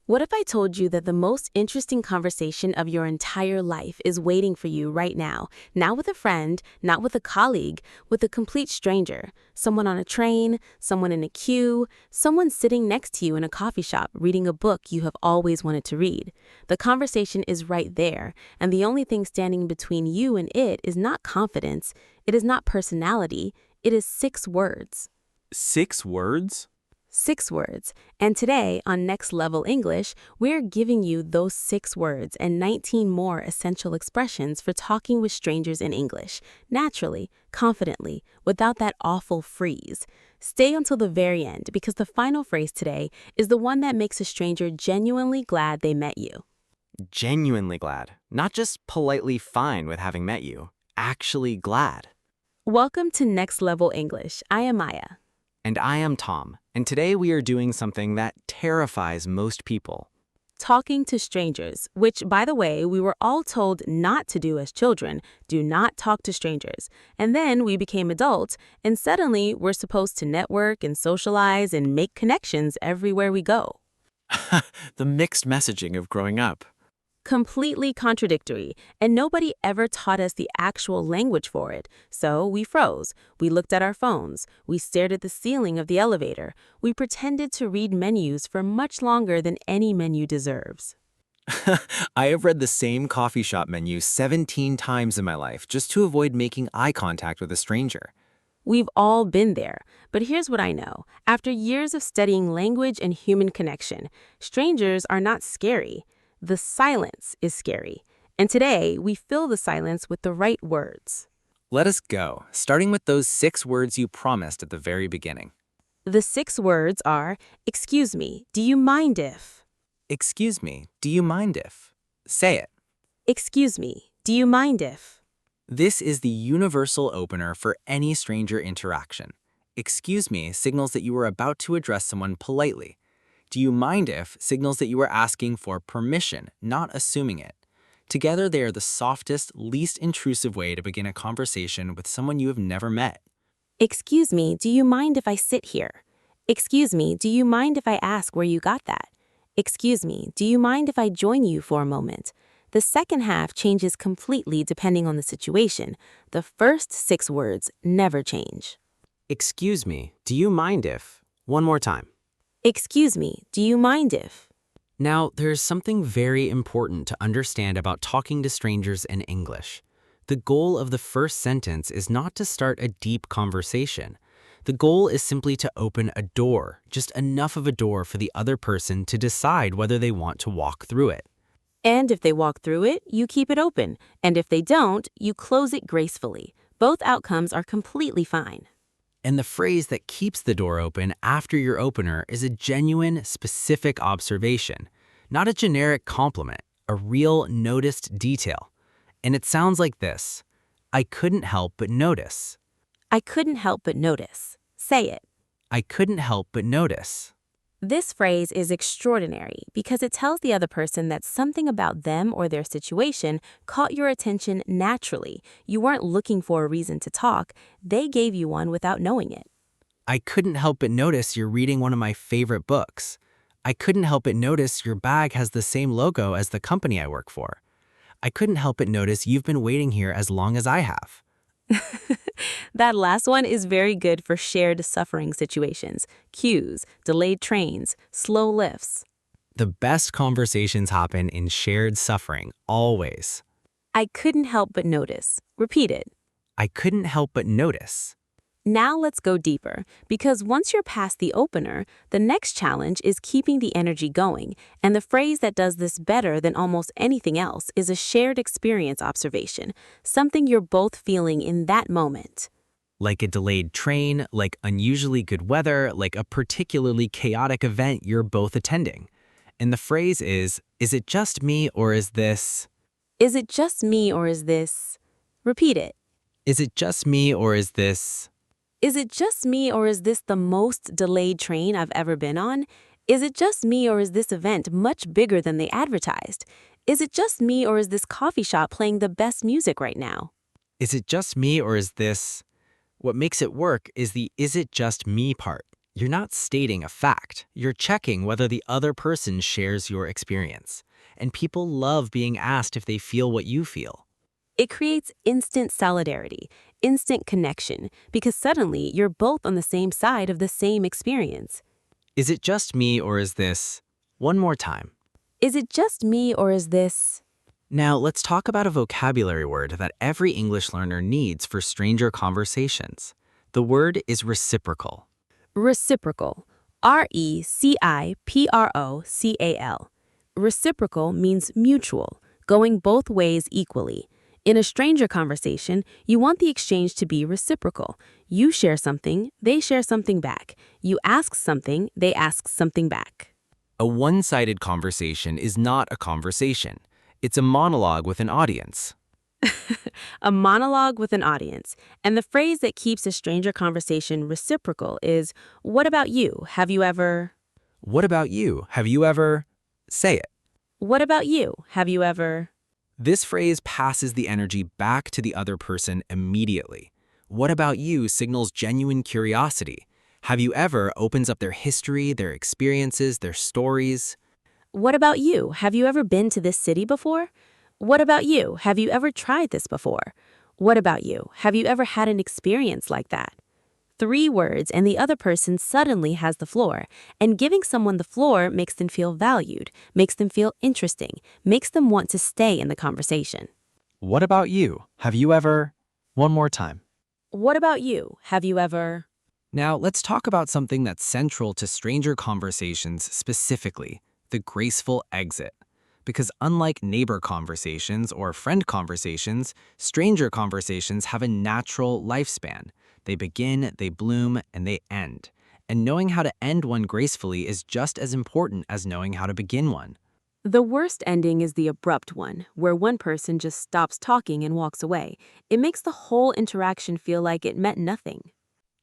What if I told you that the most interesting conversation of your entire life is waiting for you right now? Not with a friend, not with a colleague, with a complete stranger. Someone on a train, someone in a queue, someone sitting next to you in a coffee shop reading a book you have always wanted to read. The conversation is right there, and the only thing standing between you and it is not confidence, it is not personality, it is 6 words. 6 words? 6 words. And today on Next Level English, we're giving you those 6 words and 19 more essential expressions for talking with strangers in English, naturally, confidently, without that awful freeze. Stay until the very end because the final phrase today is the one that makes a stranger genuinely glad they met you. Genuinely glad. Not just politely fine with having met you. Actually glad. Welcome to Next Level English. I am Maya. And I am Tom, and today we are doing something that terrifies most people. Talking to strangers, which, by the way, we were all told not to do as children. Do not talk to strangers. And then we became adults, and suddenly we're supposed to network and socialize and make connections everywhere we go. The mixed messaging of growing up. Completely contradictory, and nobody ever taught us the actual language for it. So we froze, we looked at our phones, we stared at the ceiling of the elevator, we pretended to read menus for much longer than any menu deserves. I have read the same coffee shop menu 17 times in my life just to avoid making eye contact with a stranger. We've all been there, but here's what I know. After years of studying language and human connection, strangers are not scary. The silence is scary. And today, we fill the silence with the right words. Let us go, starting with those 6 words you promised at the very beginning. The 6 words are, excuse me, do you mind if? Excuse me, do you mind if? Say it. Excuse me, do you mind if? This is the universal opener for any stranger interaction. Excuse me signals that you are about to address someone politely. Do you mind if signals that you are asking for permission, not assuming it. Together, they are the softest, least intrusive way to begin a conversation with someone you have never met. Excuse me, do you mind if I sit here? Excuse me, do you mind if I ask where you got that? Excuse me, do you mind if I join you for a moment? The second half changes completely depending on the situation. The first 6 words never change. Excuse me, do you mind if? One more time. Excuse me, do you mind if? Now, there's something very important to understand about talking to strangers in English. The goal of the first sentence is not to start a deep conversation. The goal is simply to open a door, just enough of a door for the other person to decide whether they want to walk through it. And if they walk through it, you keep it open. And if they don't, you close it gracefully. Both outcomes are completely fine. And the phrase that keeps the door open after your opener is a genuine, specific observation, not a generic compliment, a real noticed detail. And it sounds like this: I couldn't help but notice. I couldn't help but notice. Say it. I couldn't help but notice. This phrase is extraordinary because it tells the other person that something about them or their situation caught your attention naturally. You weren't looking for a reason to talk. They gave you one without knowing it. I couldn't help but notice you're reading one of my favorite books. I couldn't help but notice your bag has the same logo as the company I work for. I couldn't help but notice you've been waiting here as long as I have. That last one is very good for shared suffering situations, queues, delayed trains, slow lifts. The best conversations happen in shared suffering, always. I couldn't help but notice. Repeat it. I couldn't help but notice. Now let's go deeper, because once you're past the opener, the next challenge is keeping the energy going, and the phrase that does this better than almost anything else is a shared experience observation, something you're both feeling in that moment. Like a delayed train, like unusually good weather, like a particularly chaotic event you're both attending. And the phrase is it just me or is this? Is it just me or is this? Repeat it. Is it just me or is this? Is it just me or is this the most delayed train I've ever been on? Is it just me or is this event much bigger than they advertised? Is it just me or is this coffee shop playing the best music right now? Is it just me or is this? What makes it work is the is it just me part. You're not stating a fact. You're checking whether the other person shares your experience. And people love being asked if they feel what you feel. It creates instant solidarity, instant connection, because suddenly you're both on the same side of the same experience. Is it just me or is this? One more time. Is it just me or is this? Now, let's talk about a vocabulary word that every English learner needs for stranger conversations. The word is reciprocal. Reciprocal. Reciprocal. Reciprocal means mutual, going both ways equally. In a stranger conversation, you want the exchange to be reciprocal. You share something, they share something back. You ask something, they ask something back. A one-sided conversation is not a conversation. It's a monologue with an audience. A monologue with an audience. And the phrase that keeps a stranger conversation reciprocal is, what about you? Have you ever? What about you? Have you ever? Say it. What about you? Have you ever? This phrase passes the energy back to the other person immediately. What about you signals genuine curiosity. Have you ever opens up their history, their experiences, their stories. What about you? Have you ever been to this city before? What about you? Have you ever tried this before? What about you? Have you ever had an experience like that? 3 words and the other person suddenly has the floor, and giving someone the floor makes them feel valued, makes them feel interesting, makes them want to stay in the conversation. What about you? Have you ever? One more time. What about you? Have you ever? Now, let's talk about something that's central to stranger conversations specifically, the graceful exit. Because unlike neighbor conversations or friend conversations, stranger conversations have a natural lifespan. They begin, they bloom, and they end. And knowing how to end one gracefully is just as important as knowing how to begin one. The worst ending is the abrupt one, where one person just stops talking and walks away. It makes the whole interaction feel like it meant nothing.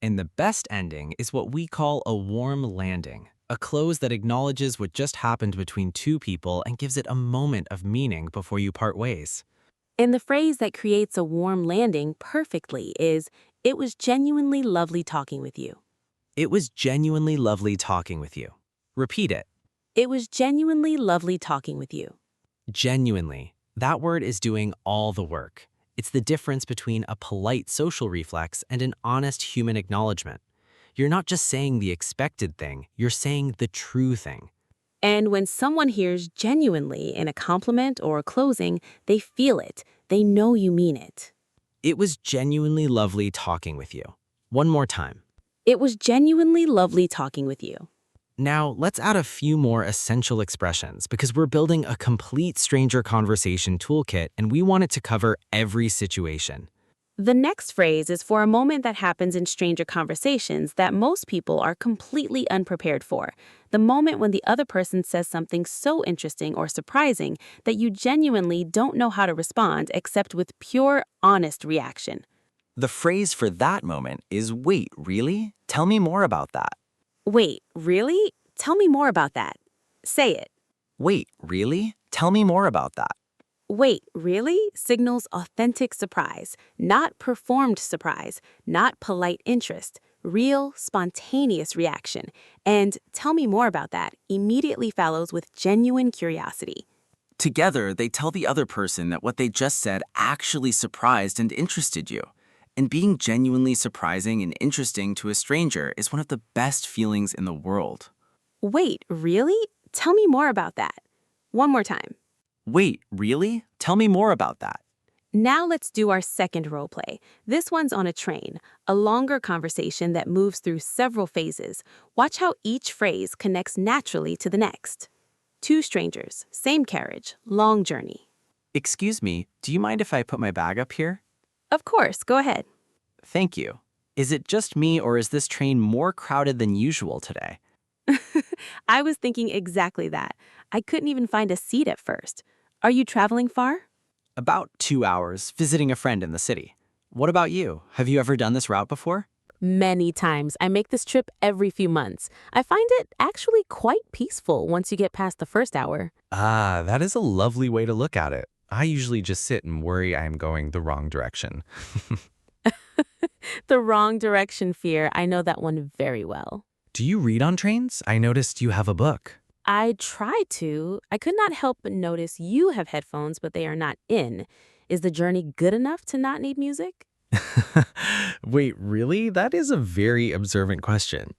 And the best ending is what we call a warm landing, a close that acknowledges what just happened between two people and gives it a moment of meaning before you part ways. And the phrase that creates a warm landing perfectly is, it was genuinely lovely talking with you. It was genuinely lovely talking with you. Repeat it. It was genuinely lovely talking with you. Genuinely. That word is doing all the work. It's the difference between a polite social reflex and an honest human acknowledgement. You're not just saying the expected thing, you're saying the true thing. And when someone hears genuinely in a compliment or a closing, they feel it. They know you mean it. It was genuinely lovely talking with you. One more time. It was genuinely lovely talking with you. Now, let's add a few more essential expressions because we're building a complete stranger conversation toolkit and we want it to cover every situation. The next phrase is for a moment that happens in stranger conversations that most people are completely unprepared for. The moment when the other person says something so interesting or surprising that you genuinely don't know how to respond except with pure, honest reaction. The phrase for that moment is, wait, really? Tell me more about that. Wait, really? Tell me more about that. Say it. Wait, really? Tell me more about that. Wait, really? Signals authentic surprise, not performed surprise, not polite interest, real, spontaneous reaction. And tell me more about that immediately follows with genuine curiosity. Together, they tell the other person that what they just said actually surprised and interested you. And being genuinely surprising and interesting to a stranger is one of the best feelings in the world. Wait, really? Tell me more about that. One more time. Wait, really? Tell me more about that. Now let's do our second role play. This one's on a train, a longer conversation that moves through several phases. Watch how each phrase connects naturally to the next. 2 strangers, same carriage, long journey. Excuse me, do you mind if I put my bag up here? Of course, go ahead. Thank you. Is it just me or is this train more crowded than usual today? I was thinking exactly that. I couldn't even find a seat at first. Are you traveling far? About 2 hours, visiting a friend in the city. What about you? Have you ever done this route before? Many times. I make this trip every few months. I find it actually quite peaceful once you get past the first hour. Ah, that is a lovely way to look at it. I usually just sit and worry I am going the wrong direction. The wrong direction fear, I know that one very well. Do you read on trains? I noticed you have a book. I tried to. I could not help but notice you have headphones, but they are not in. Is the journey good enough to not need music? Wait, really? That is a very observant question.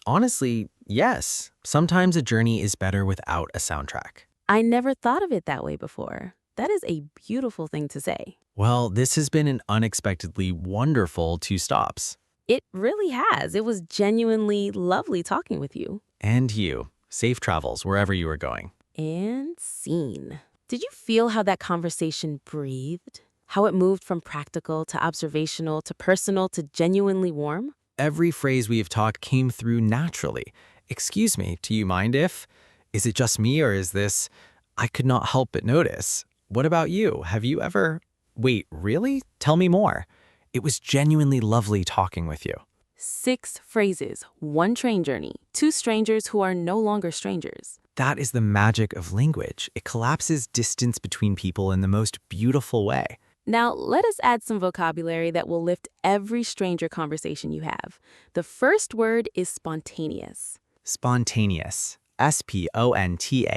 Honestly, yes. Sometimes a journey is better without a soundtrack. I never thought of it that way before. That is a beautiful thing to say. Well, this has been an unexpectedly wonderful 2 stops. It really has. It was genuinely lovely talking with you. And you. Safe travels wherever you are going. And scene. Did you feel how that conversation breathed? How it moved from practical to observational to personal to genuinely warm? Every phrase we have taught came through naturally. Excuse me, do you mind if? Is it just me or is this? I could not help but notice. What about you? Have you ever? Wait, really? Tell me more. It was genuinely lovely talking with you. 6 phrases, 1 train journey, 2 strangers who are no longer strangers. That is the magic of language. It collapses distance between people in the most beautiful way. Now, let us add some vocabulary that will lift every stranger conversation you have. The first word is spontaneous. Spontaneous. Spontaneous.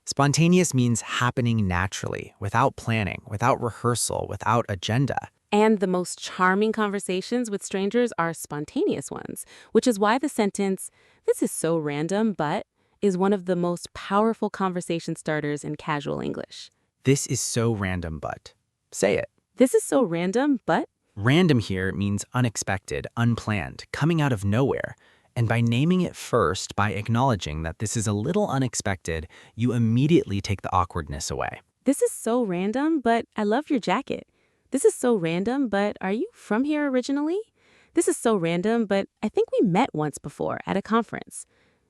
Spontaneous means happening naturally, without planning, without rehearsal, without agenda. And the most charming conversations with strangers are spontaneous ones, which is why the sentence, "This is so random, but," is one of the most powerful conversation starters in casual English. This is so random, but. Say it. This is so random, but. Random here means unexpected, unplanned, coming out of nowhere. And by naming it first, by acknowledging that this is a little unexpected, you immediately take the awkwardness away. This is so random, but I love your jacket. This is so random, but are you from here originally? This is so random, but I think we met once before at a conference.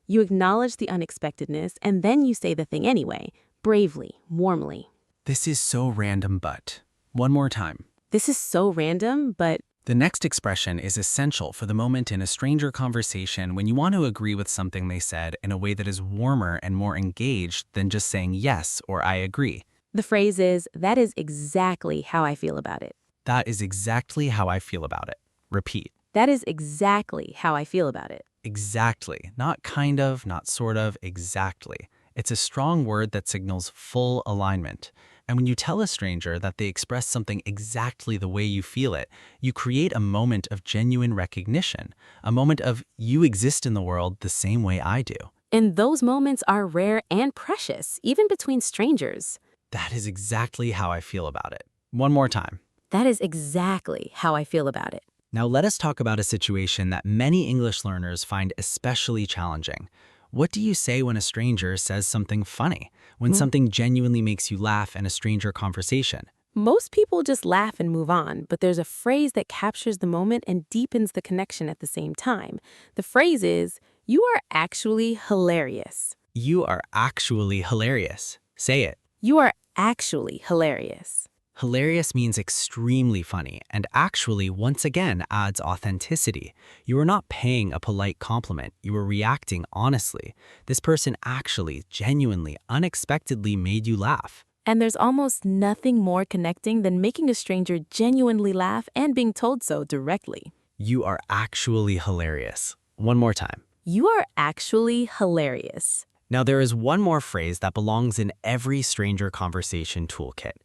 You acknowledge the unexpectedness, and then you say the thing anyway, bravely, warmly. This is so random, but. One more time. This is so random, but. The next expression is essential for the moment in a stranger conversation when you want to agree with something they said in a way that is warmer and more engaged than just saying yes or I agree. The phrase is, "That is exactly how I feel about it." That is exactly how I feel about it. Repeat. That is exactly how I feel about it. Exactly. Not kind of, not sort of, exactly. It's a strong word that signals full alignment. And when you tell a stranger that they express something exactly the way you feel it, you create a moment of genuine recognition, a moment of you exist in the world the same way I do. And those moments are rare and precious, even between strangers. That is exactly how I feel about it. One more time. That is exactly how I feel about it. Now let us talk about a situation that many English learners find especially challenging. What do you say when a stranger says something funny? When something genuinely makes you laugh in a stranger conversation? Most people just laugh and move on, but there's a phrase that captures the moment and deepens the connection at the same time. The phrase is, "You are actually hilarious." You are actually hilarious. Say it. You are actually hilarious. Hilarious means extremely funny, and actually, once again, adds authenticity. You are not paying a polite compliment. You are reacting honestly. This person actually, genuinely, unexpectedly made you laugh. And there's almost nothing more connecting than making a stranger genuinely laugh and being told so directly. You are actually hilarious. One more time. You are actually hilarious. Now, there is one more phrase that belongs in every stranger conversation toolkit.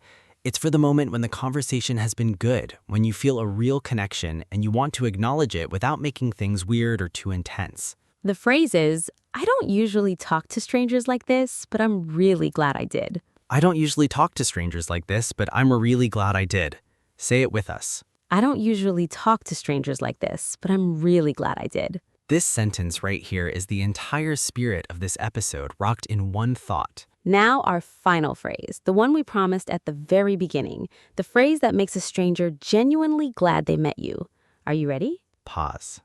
It's for the moment when the conversation has been good, when you feel a real connection and you want to acknowledge it without making things weird or too intense. The phrase is, "I don't usually talk to strangers like this, but I'm really glad I did." I don't usually talk to strangers like this, but I'm really glad I did. Say it with us. I don't usually talk to strangers like this, but I'm really glad I did. This sentence right here is the entire spirit of this episode rocked in one thought. Now our final phrase, the one we promised at the very beginning, the phrase that makes a stranger genuinely glad they met you. Are you ready? Pause.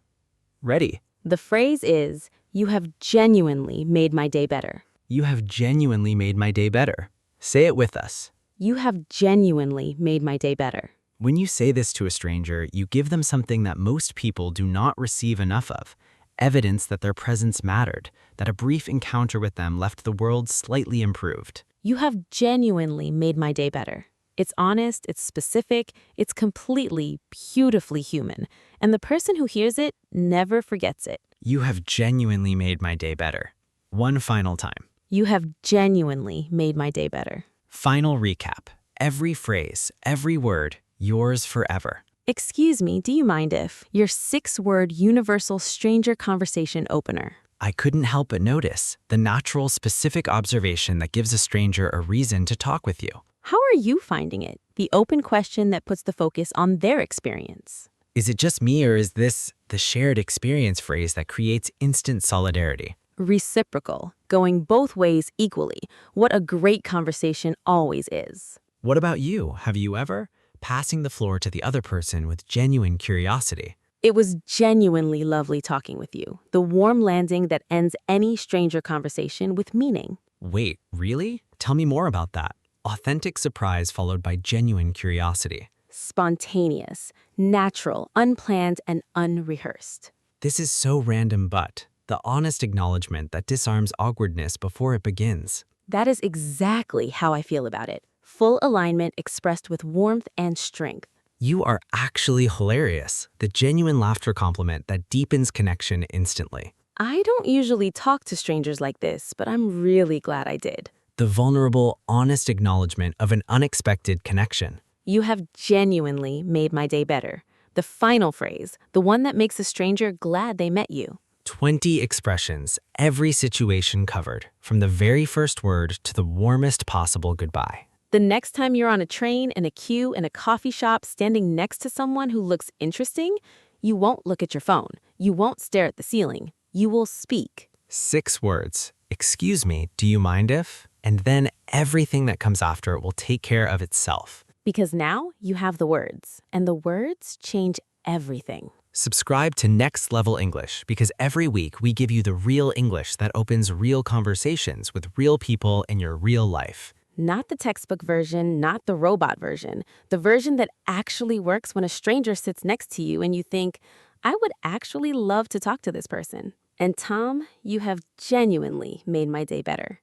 Ready. The phrase is, "You have genuinely made my day better." You have genuinely made my day better. Say it with us. You have genuinely made my day better. When you say this to a stranger, you give them something that most people do not receive enough of. Evidence that their presence mattered, that a brief encounter with them left the world slightly improved. You have genuinely made my day better. It's honest, it's specific, it's completely, beautifully human. And the person who hears it never forgets it. You have genuinely made my day better. One final time. You have genuinely made my day better. Final recap. Every phrase, every word, yours forever. Excuse me, do you mind if your 6-word universal stranger conversation opener? I couldn't help but notice the natural, specific observation that gives a stranger a reason to talk with you. How are you finding it? The open question that puts the focus on their experience. Is it just me, or is this the shared experience phrase that creates instant solidarity? Reciprocal, going both ways equally. What a great conversation always is. What about you? Have you ever? Passing the floor to the other person with genuine curiosity. It was genuinely lovely talking with you. The warm landing that ends any stranger conversation with meaning. Wait, really? Tell me more about that. Authentic surprise followed by genuine curiosity. Spontaneous, natural, unplanned, and unrehearsed. This is so random, but the honest acknowledgement that disarms awkwardness before it begins. That is exactly how I feel about it. Full alignment expressed with warmth and strength. You are actually hilarious. The genuine laughter compliment that deepens connection instantly. I don't usually talk to strangers like this, but I'm really glad I did. The vulnerable, honest acknowledgement of an unexpected connection. You have genuinely made my day better. The final phrase, the one that makes a stranger glad they met you. 20 expressions, every situation covered, from the very first word to the warmest possible goodbye. The next time you're on a train, in a queue, in a coffee shop, standing next to someone who looks interesting, you won't look at your phone. You won't stare at the ceiling. You will speak. 6 words. Excuse me, do you mind if? And then everything that comes after it will take care of itself. Because now you have the words, and the words change everything. Subscribe to Next Level English, because every week we give you the real English that opens real conversations with real people in your real life. Not the textbook version, not the robot version. The version that actually works when a stranger sits next to you and you think, I would actually love to talk to this person. And Tom, you have genuinely made my day better.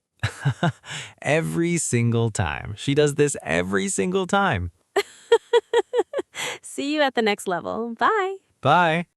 Every single time. She does this every single time. See you at the next level. Bye. Bye.